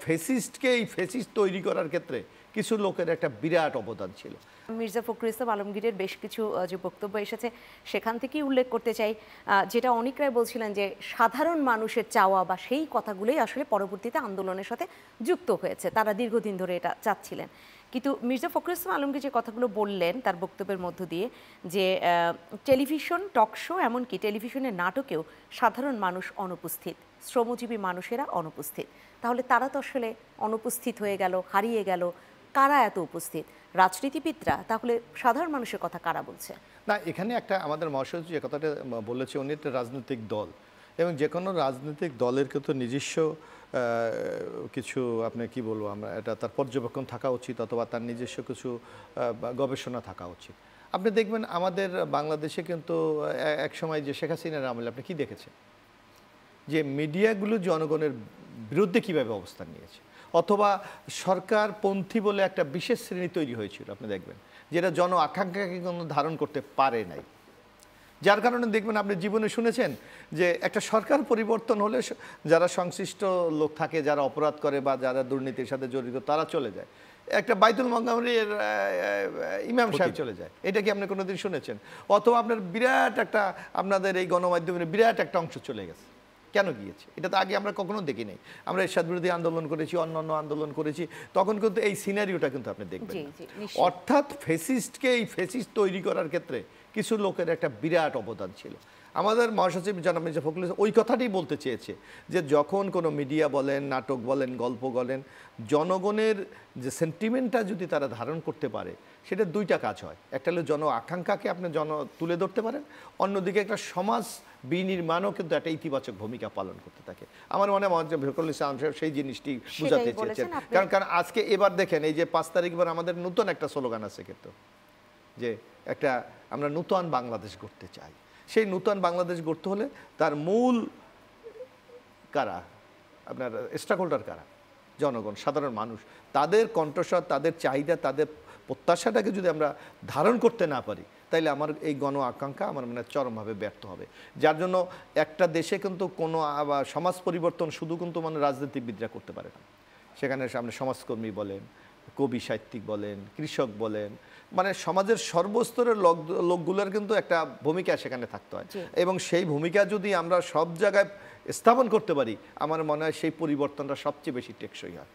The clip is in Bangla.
ফেসিস্টকে এই ফেসিস্ট তৈরি করার ক্ষেত্রে কিছু লোকের একটা বিরাট অবদান ছিল। মির্জা ফখরুল ইসলাম আলমগীরের বেশ কিছু যে বক্তব্য এসেছে সেখান থেকেই উল্লেখ করতে চাই, যেটা অনেকরাই বলছিলেন যে সাধারণ মানুষের চাওয়া বা সেই কথাগুলোই আসলে পরবর্তীতে আন্দোলনের সাথে যুক্ত হয়েছে, তারা দীর্ঘদিন ধরে এটা চাচ্ছিলেন। কিন্তু মির্জা ফখরুল ইসলাম আলমগীর যে কথাগুলো বললেন তার বক্তব্যের মধ্য দিয়ে, যে টেলিভিশন টক শো এমনকি টেলিভিশনের নাটকেও সাধারণ মানুষ অনুপস্থিত, শ্রমজীবী মানুষেরা অনুপস্থিত, তাহলে তারা তো আসলে অনুপস্থিত হয়ে গেল, হারিয়ে গেল। কারা এত উপস্থিত? রাজনীতিবিদরা? তাহলে সাধারণ মানুষের কথা কারা বলছে? না, এখানে একটা আমাদের মহাসচিব যে কথাটা বলেছে, উনি একটা রাজনৈতিক দল, এবং যে কোনো রাজনৈতিক দলের কিন্তু নিজস্ব কিছু, আপনি কি বলবো আমরা, এটা তার পর্যবেক্ষণ থাকা উচিত, অথবা তার নিজস্ব কিছু গবেষণা থাকা উচিত। আপনি দেখবেন আমাদের বাংলাদেশে কিন্তু এক সময় যে শেখ হাসিনার আমলে আপনি কি দেখেছেন, যে মিডিয়াগুলো জনগণের বিরুদ্ধে কিভাবে অবস্থান নিয়েছে, অথবা সরকারপন্থী বলে একটা বিশেষ শ্রেণী তৈরি হয়েছিল আপনি দেখবেন, যেটা জন আকাঙ্ক্ষাকে কোনো ধারণ করতে পারে নাই। যার কারণে দেখবেন আপনি জীবনে শুনেছেন যে একটা সরকার পরিবর্তন হলে যারা সংশ্লিষ্ট লোক থাকে, যারা অপরাধ করে বা যারা দুর্নীতির সাথে জড়িত, তারা চলে যায়। একটা বাইতুল মোকাররমের ইমাম সাহেব চলে যায়, এটা কি আপনি কোনোদিন শুনেছেন? অথবা আপনার বিরাট একটা, আপনাদের এই গণমাধ্যমের বিরাট একটা অংশ চলে গেছে। কেন গিয়েছে? এটা তো আগে আমরা কখনো দেখি নাই। আমরা এরশাদ বিরোধী আন্দোলন করেছি, অন্যান্য আন্দোলন করেছি, তখন কিন্তু এই সিনারিওটা কিন্তু আপনি দেখবেন না। অর্থাৎ ফেসিস্টকে এই ফেসিস্ট তৈরি করার ক্ষেত্রে কিছু লোকের একটা বিরাট অবদান ছিল। আমাদের মহাসচিব জনাব মির্জা ফখরুল ইসলাম ওই কথাটাই বলতে চেয়েছে, যে যখন কোনো মিডিয়া বলেন, নাটক বলেন, গল্প বলেন, জনগণের যে সেন্টিমেন্টটা যদি তারা ধারণ করতে পারে, সেটা দুইটা কাজ হয়। একটা হলো জন আকাঙ্ক্ষাকে আপনি তুলে ধরতে পারেন, অন্যদিকে একটা সমাজ বিনির্মাণও কিন্তু একটা ইতিবাচক ভূমিকা পালন করতে থাকে। আমার মনে হয় ফখরুল ইসলাম সাহেব সেই জিনিসটি বুঝাতে চেয়েছেন। কারণ আজকে এবার দেখেন, এই যে 5 তারিখ এবার আমাদের নতুন একটা স্লোগান আছে কিন্তু, যে একটা আমরা নূতন বাংলাদেশ গড়তে চাই। সেই নূতন বাংলাদেশ গড়তে হলে তার মূল কারা, আপনার স্টেক হোল্ডার কারা? জনগণ, সাধারণ মানুষ। তাদের কণ্ঠস্বর, তাদের চাহিদা, তাদের প্রত্যাশাটাকে যদি আমরা ধারণ করতে না পারি, তাইলে আমার এই গণ আকাঙ্ক্ষা আমার মানে চরমভাবে ব্যর্থ হবে। যার জন্য একটা দেশে কিন্তু কোনো সমাজ পরিবর্তন শুধু কিন্তু মানে রাজনীতিবিদরা করতে পারে না। সেখানে আপনি সমাজকর্মী বলেন, কবি সাহিত্যিক বলেন, কৃষক বলেন, মানে সমাজের সর্বস্তরের লোকগুলোর কিন্তু একটা ভূমিকা সেখানে থাকতে হয়, এবং সেই ভূমিকা যদি আমরা সব জায়গায় স্থাপন করতে পারি, আমার মনে হয় সেই পরিবর্তনটা সবচেয়ে বেশি টেকসই হয়।